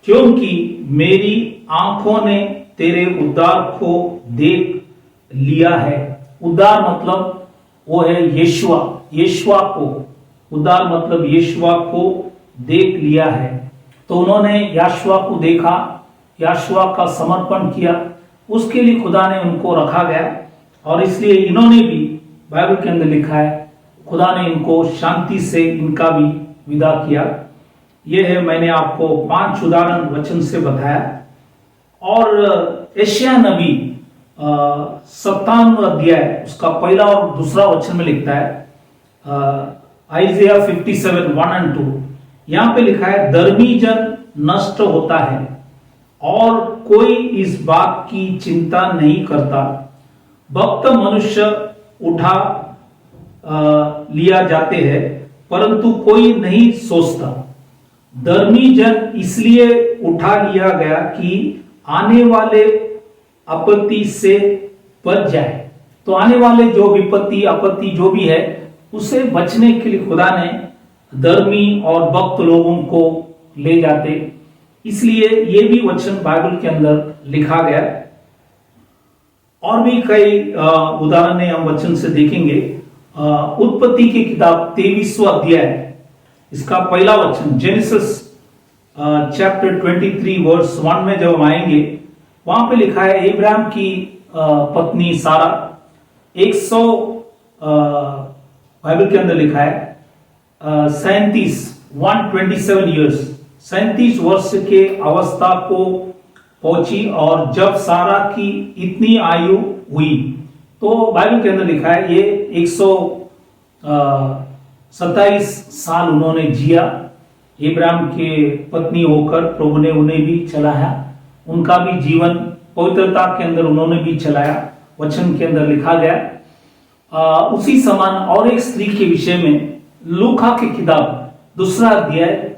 क्योंकि मेरी आंखों ने तेरे उद्धार को देख लिया है। उद्धार मतलब वो है यीशुआ को, उद्धार मतलब यीशुआ को देख लिया है। तो उन्होंने यीशुआ को देखा, यीशुआ का समर्पण किया, उसके लिए खुदा ने उनको रखा गया, और इसलिए इन्होंने भी बाइबल के अंदर लिखा है खुदा ने इनको शांति से इनका भी विदा किया। यह है मैंने आपको 5 उदाहरण वचन से बताया। और यशायाह नबी 57 अध्याय उसका पहला और दूसरा वचन में लिखता है, आइज़िया 57 1 और 2, यहाँ पे लिखा है धर्मी जन नष्ट होता है और कोई इस बात की चिंता नहीं करता, भक्त मनुष्य उठा लिया जाते हैं परंतु कोई नहीं सोचता। धर्मी जन इसलिए उठा लिया गया कि आने वाले आपत्ति से बच जाए। तो आने वाले जो विपत्ति आपत्ति जो भी है उससे बचने के लिए खुदा ने धर्मी और भक्त लोगों को ले जाते, इसलिए ये भी वचन बाइबल के अंदर लिखा गया। और भी कई उदाहरण हम वचन से देखेंगे। उत्पत्ति की किताब 23वां अध्याय इसका पहला वचन, जेनेसिस चैप्टर 23 वर्स 1 में जब हम आएंगे, वहां पे लिखा है इब्राहिम की पत्नी सारा 100 बाइबल के अंदर लिखा है 127 ईयर्स 37 वर्ष के अवस्था को पहुंची, और जब सारा की इतनी आयु हुई, तो बाइबल के अंदर लिखा है ये 127 साल उन्होंने जिया। इब्राहिम के पत्नी होकर प्रभु ने उन्हें भी चलाया, उनका भी जीवन पवित्रता के अंदर उन्होंने भी चलाया, वचन के अंदर लिखा गया। उसी समान और एक स्त्री के विषय में लूका की किताब दूसरा अध्याय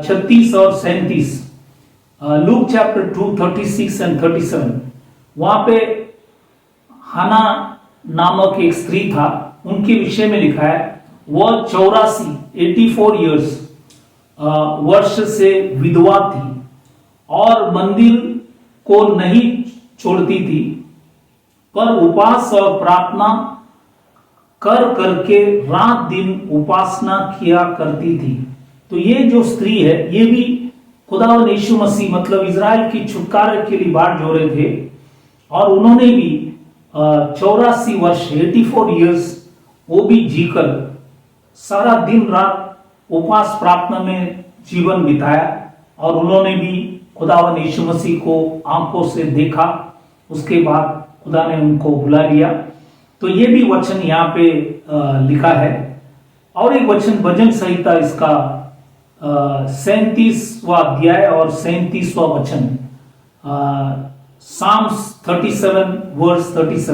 36 और 37, लूक चैप्टर 2 36 एंड 37, वहां पे हाना नामक एक स्त्री था, उनके विषय में लिखा है वह 84 ईयर्स वर्ष से विधवा थी और मंदिर को नहीं छोड़ती थी, पर उपवास और प्रार्थना कर करके रात दिन उपासना किया करती थी। तो ये जो स्त्री है ये भी खुदावंद यीशु मसीह मतलब इज़राइल की छुटकारे के लिए बाट जोड़े थे और उन्होंने भी 84 वर्ष 84 इयर्स वो भी जीकर सारा दिन रात उपवास प्रार्थना में जीवन बिताया और उन्होंने भी खुदावंद यीशु मसीह को आंखों से देखा। उसके बाद खुदा ने उनको बुला लिया। तो ये भी वचन यहाँ पे लिखा है। और एक वचन भजन संहिता इसका 37वां अध्याय और 37वां वचन साम्स 37 वर्स 37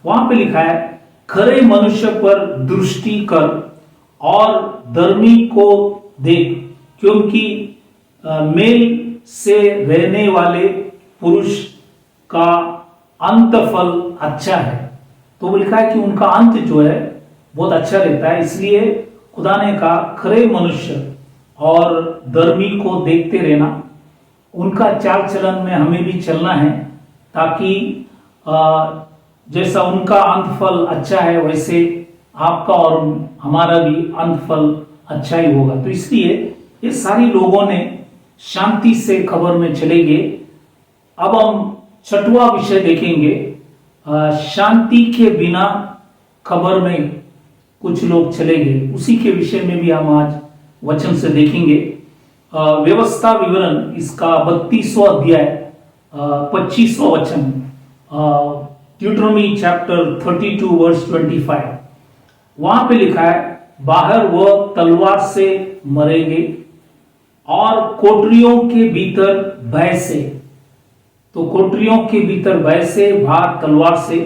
वहां पे लिखा है, खरे मनुष्य पर दृष्टि कर और धर्मी को देख, क्योंकि मेल से रहने वाले पुरुष का अंत फल अच्छा है। तो वो लिखा है कि उनका अंत जो है बहुत अच्छा रहता है। इसलिए खुदा ने कहा खरे मनुष्य और धर्मी को देखते रहना, उनका चाल चलन में हमें भी चलना है, ताकि जैसा उनका अंत फल अच्छा है वैसे आपका और हमारा भी अंत फल अच्छा ही होगा। तो इसलिए ये सारी लोगों ने शांति से खबर में चले गए। अब हम छठवां विषय देखेंगे, शांति के बिना खबर में कुछ लोग चले गए। उसी के विषय में भी हम आज वचन से देखेंगे। व्यवस्था विवरण इसका 32वां अध्याय 25वां वचन, ड्यूटरोनॉमी चैप्टर 32 वर्स 25, वहां पे लिखा है, बाहर वह तलवार से मरेंगे और कोठरियों के भीतर भय से। तो कोठरियों के भीतर भय से, बाहर तलवार से।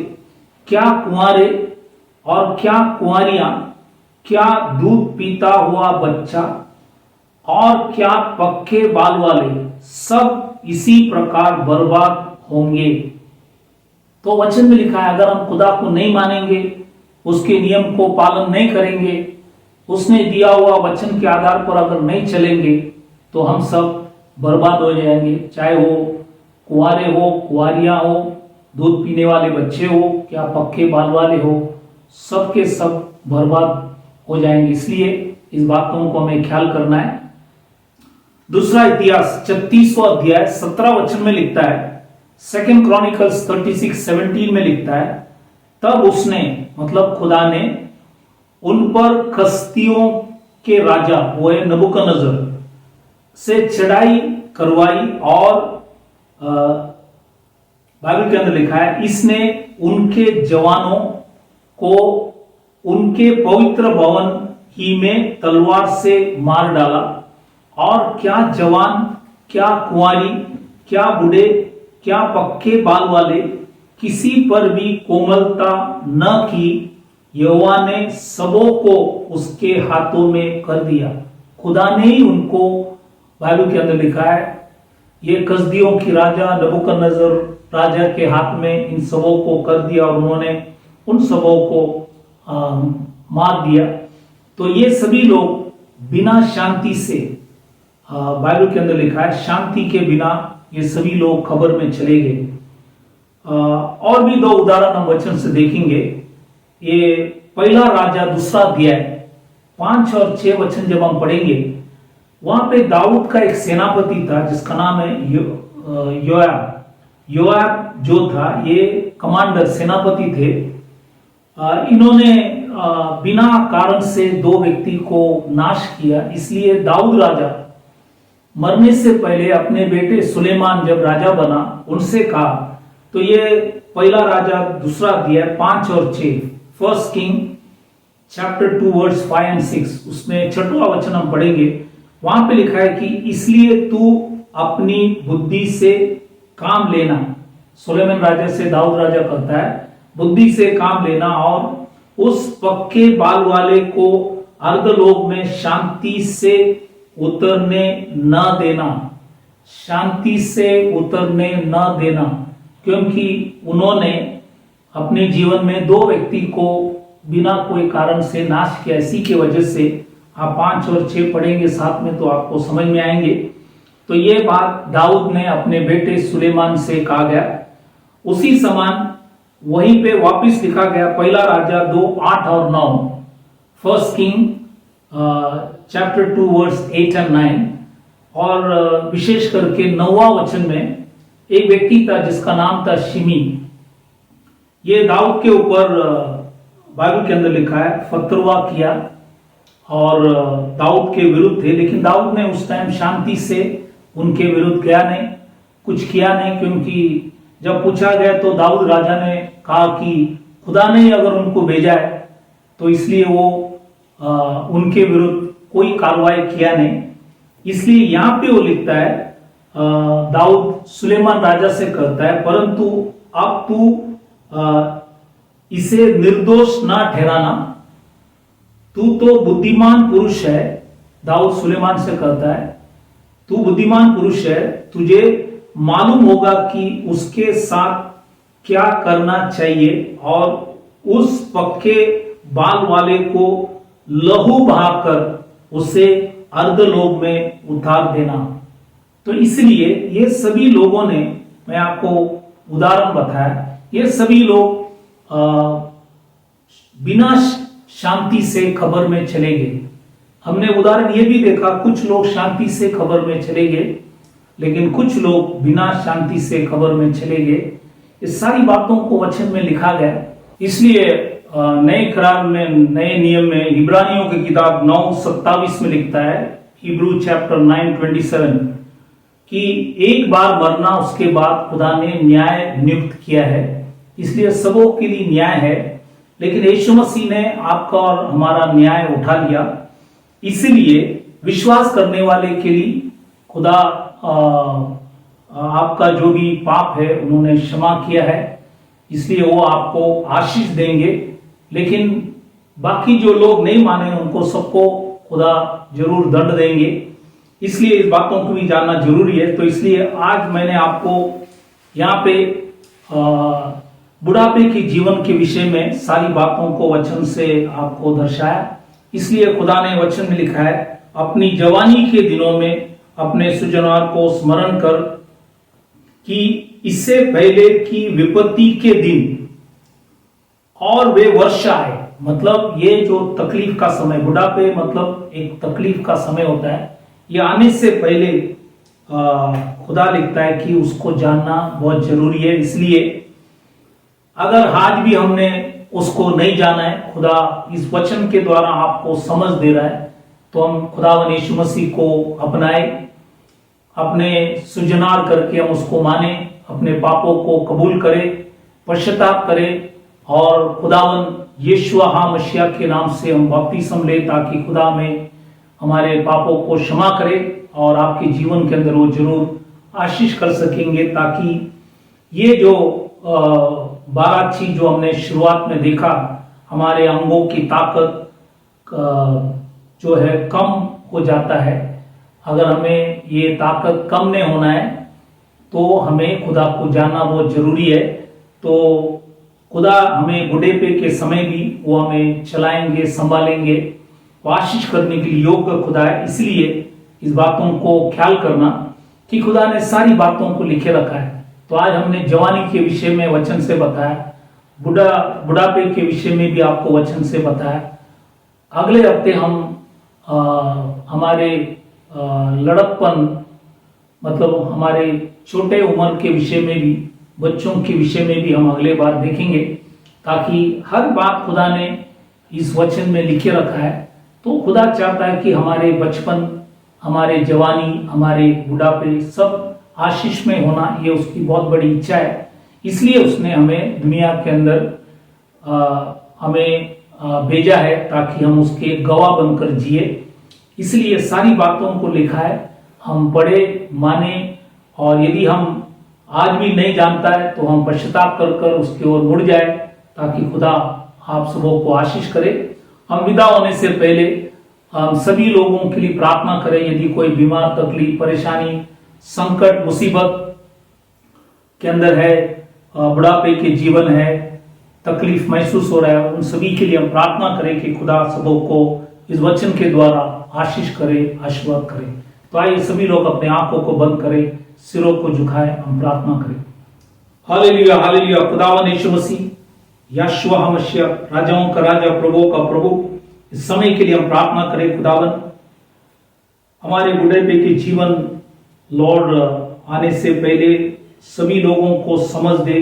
क्या कुंवारे और क्या कुंवारियां, क्या दूध पीता हुआ बच्चा और क्या पक्के बाल वाले, सब इसी प्रकार बर्बाद होंगे। तो वचन में लिखा है, अगर हम खुदा को नहीं मानेंगे, उसके नियम को पालन नहीं करेंगे, उसने दिया हुआ वचन के आधार पर अगर नहीं चलेंगे, तो हम सब बर्बाद हो जाएंगे। चाहे वो कुंवारे हो, कुंवारियां हो, दूध पीने वाले बच्चे हो, क्या पक्के बाल वाले हो, सब के सब बर्बाद हो जाएंगे। इसलिए इस बातों को हमें ख्याल करना है। दूसरा इतिहास 36वां अध्याय 17 वचन में लिखता है, सेकंड क्रॉनिकल्स 36:17 में लिखता है, तब उसने मतलब खुदा ने उन पर कसदियों के राजा वो है नबूकदनेस्सर से चढ़ाई करवाई और बाइबल के अंदर लिखा है, इसने उनके जवानों को उनके पवित्र भवन ही में तलवार से मार डाला और क्या जवान, क्या कुंवारी, क्या बूढ़े, क्या पक्के बाल वाले, किसी पर भी कोमलता न की, यहोवा ने सबों को उसके हाथों में कर दिया। खुदा ने ही उनको, बाइबल के अंदर लिखा है, ये कसदियों की राजा नबूकदनेस्सर राजा के हाथ में इन सबों को कर दिया और उन्होंने उन सबों को मार दिया। तो ये सभी लोग बिना शांति से, बाइबल के अंदर लिखा है, शांति के बिना ये सभी लोग खबर में चले गए। और भी दो उदाहरण हम वचन से देखेंगे। ये पहला राजा दूसरा अध्याय 5 और 6 वचन जब हम पढ़ेंगे, वहां पे दाऊद का एक सेनापति था जिसका नाम है योआब। योआब जो था ये कमांडर सेनापति थे। इन्होंने बिना कारण से 2 व्यक्ति को नाश किया। इसलिए दाऊद राजा मरने से पहले अपने बेटे सुलेमान जब राजा बना, उनसे कहा, तो ये पहला राजा दूसरा अध्याय 5 और 6, first king chapter 2 verse 5 and 6, उसमें 6वां वचन हम पढ़ेंगे। वहां पे लिखा है कि इसलिए तू अपनी बुद्धि से काम लेना। सुलेमान राजा से दाऊद राजा कहता है, बुद्धि से काम लेना और उस पक्के बाल वाले को अर्धलोक में शांति से उतरने न देना, शांति से उतरने न देना, क्योंकि उन्होंने अपने जीवन में 2 व्यक्ति को बिना कोई कारण से नाश किया। इसी की वजह से आप 5 और 6 पढ़ेंगे साथ में तो आपको समझ में आएंगे। तो ये बात दाऊद ने अपने बेटे सुलेमान से कहा गया। उसी समान वहीं पे वापस लिखा गया, पहला राजा 2 8 और 9, first king chapter 2 verse 8 and 9, और विशेष करके 9वां वचन में एक व्यक्ति था जिसका नाम था शिमी। ये दाऊद के ऊपर बाइबल के अंदर लिखा है फतवा किया और दाऊद के विरुद्ध थे, लेकिन दाऊद ने उस टाइम शांति से उनके विरुद्ध गया नहीं, कुछ किया नहीं, क्योंकि जब पूछा गया तो दाऊद राजा ने कहा कि खुदा ने अगर उनको भेजा है तो इसलिए वो उनके विरुद्ध कोई कार्रवाई किया नहीं। इसलिए यहाँ पे वो लिखता है दाऊद सुलेमान राजा से कहता है, परंतु अब तू इसे निर्दोष ना ठहराना, तू तो बुद्धिमान पुरुष है। दाऊद सुलेमान से कहता है तू बुद्धिमान पुरुष है, तुझे मालूम होगा कि उसके साथ क्या करना चाहिए और उस पक्के बाल वाले को लहू बहाकर उसे अर्धलोक में उतार देना। तो इसलिए ये सभी लोगों ने, मैं आपको उदाहरण बताया, ये सभी लोग बिना शांति से खबर में चले गए। हमने उदाहरण ये भी देखा, कुछ लोग शांति से खबर में चले गए, लेकिन कुछ लोग बिना शांति से खबर में चले गए। इस सारी बातों को वचन में लिखा गया। इसलिए नए करार में, नए नियम में इब्रानियों की किताब 9:27 में लिखता है, हिब्रू चैप्टर 9:27, कि एक बार मरना उसके बाद खुदा ने न्याय नियुक्त किया है, इसलिए सबों के लिए न्याय है। लेकिन यीशु मसीह ने आपका और हमारा न्याय उठा लिया, इसलिए विश्वास करने वाले के लिए खुदा आपका जो भी पाप है उन्होंने क्षमा किया है, इसलिए वो आपको आशीष देंगे। लेकिन बाकी जो लोग नहीं माने उनको सबको खुदा जरूर दंड देंगे, इसलिए इस बातों को भी जानना जरूरी है। तो इसलिए आज मैंने आपको यहाँ पे बुढ़ापे के जीवन के विषय में सारी बातों को वचन से आपको दर्शाया। इसलिए खुदा ने वचन में लिखा है, अपनी जवानी के दिनों में अपने सृजनहार को स्मरण कर कि इससे पहले की विपत्ति के दिन और वे वर्ष आए। मतलब ये जो तकलीफ का समय, बुढ़ापे मतलब एक तकलीफ का समय होता है, ये आने से पहले खुदा लिखता है कि उसको जानना बहुत जरूरी है। इसलिए अगर आज भी हमने उसको नहीं जाना है, खुदा इस वचन के द्वारा आपको समझ दे रहा है, तो हम खुदावन यीशु मसीह को अपनाए, अपने सृजनहार करके हम उसको माने, अपने पापों को कबूल करें, पश्चाताप करें और खुदावन यीशुआ मसीह के नाम से हम बपतिस्म ले, ताकि खुदा में हमारे पापों को क्षमा करे और आपके जीवन के अंदर वो जरूर आशीष कर सकेंगे। ताकि ये जो 12 चीज जो हमने शुरुआत में देखा, हमारे अंगों की ताकत जो है कम हो जाता है। अगर हमें ये ताकत कम नहीं होना है तो हमें खुदा को जानना बहुत जरूरी है। तो खुदा हमें बुढ़ापे के समय भी वो हमें चलाएंगे, संभालेंगे, आशीष करने के लिए योग्य खुदा है। इसलिए इस बातों को ख्याल करना कि खुदा ने सारी बातों को लिखे रखा है। तो आज हमने जवानी के विषय में वचन से बताया, बुढ़ापे के विषय में भी आपको वचन से बताया। अगले हफ्ते हम हमारे लड़कपन मतलब हमारे छोटे उम्र के विषय में भी, बच्चों के विषय में भी हम अगले बार देखेंगे, ताकि हर बात खुदा ने इस वचन में लिखे रखा है। तो खुदा चाहता है कि हमारे बचपन, हमारे जवानी, हमारे बुढ़ापे सब आशीष में होना, ये उसकी बहुत बड़ी इच्छा है। इसलिए उसने हमें दुनिया के अंदर हमें भेजा है ताकि हम उसके गवाह बनकर जिए। इसलिए सारी बातों को लिखा है, हम पढ़े, माने, और यदि हम आज भी नहीं जानता है तो हम पश्चाताप कर कर उसकी ओर मुड़ जाए, ताकि खुदा आप सबों को आशीष करे। हम विदा होने से पहले हम सभी लोगों के लिए प्रार्थना करें। यदि कोई बीमार, तकलीफ, परेशानी, संकट, मुसीबत के अंदर है, बुढ़ापे के जीवन है, तकलीफ महसूस हो रहा है, उन सभी के लिए हम प्रार्थना करें कि खुदा सबों को इस वचन के द्वारा आशीष करे, आशीर्वाद करे। तो आइए सभी लोग अपने आंखों को बंद करें, सिरों को झुकाएं, हम प्रार्थना करें। Hallelujah, hallelujah. खुदावन यीशु मसीह, यहोशुआ मसीह, राजाओं का राजा, प्रभुओं का प्रभु, इस समय के लिए हम प्रार्थना करें। खुदावन, हमारे बुढ़ापे के जीवन लॉर्ड आने से पहले सभी लोगों को समझ दे,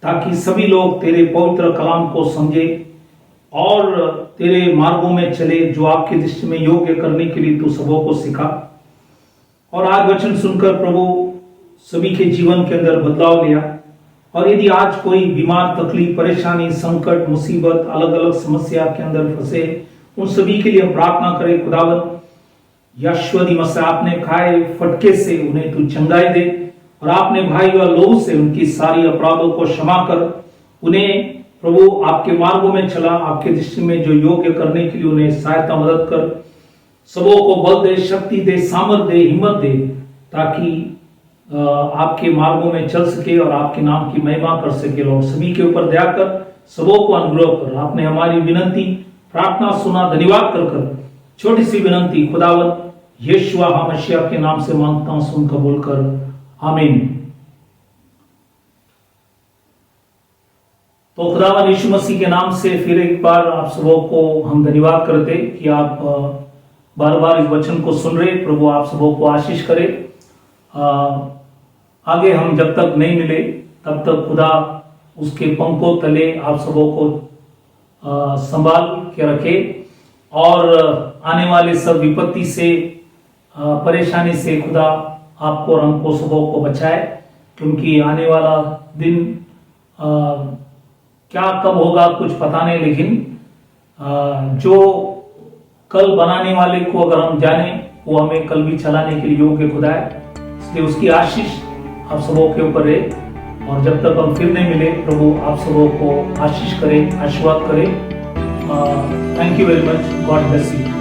ताकि सभी लोग तेरे पवित्र कलाम को समझे और तेरे मार्गों में चले, जो आपकी दृष्टि में योग्य करने के लिए तू सबों को सिखा। और आज वचन सुनकर प्रभु सभी के जीवन के अंदर बदलाव लिया। और यदि आज कोई बीमार, तकलीफ, परेशानी, संकट, मुसीबत, अलग अलग समस्या के अंदर फंसे, उन सभी के लिए हम प्रार्थना करें खुदावन, यशवदी मसीह आपने खाए फटके से उन्हें तू चंगाई दे, और आपने भाई व लोग से उनकी सारी अपराधों को क्षमा कर, उन्हें प्रभु आपके मार्गों में चला, आपके दृष्टि में जो योग्य करने के लिए उन्हें सहायता मदद कर, सबों को बल दे, शक्ति दे, सामर्थ दे, हिम्मत दे, ताकि आपके मार्गों में चल सके और आपके नाम की महिमा कर सके। लॉर्ड सभी के ऊपर दया कर, सबों को अनुग्रह कर। आपने हमारी विनती प्रार्थना सुना, धन्यवाद कर छोटी सी विनती खुदावन यीशु मसीह के नाम से मांगता हूं, सुन कबूल कर, आमीन। तो खुदावन यीशु मसीह के नाम से फिर एक बार आप सबों को हम धन्यवाद करते कि आप बार बार इस वचन को सुन रहे। प्रभु आप सबों को आशीष करे। आगे हम जब तक नहीं मिले तब तक खुदा उसके पंखों तले आप सबों को संभाल के रखे, और आने वाले सब विपत्ति से, परेशानी से खुदा आपको और हमको सबों को बचाए, क्योंकि आने वाला दिन क्या कब होगा कुछ पता नहीं, लेकिन जो कल बनाने वाले को अगर हम जाने, वो हमें कल भी चलाने के लिए योग्य खुदा है। इसलिए उसकी आशीष आप सबों के ऊपर रहे, और जब तक हम फिर नहीं मिले प्रभु आप सबों को आशीष करे, आशीर्वाद करे। Thank you very much, God bless you.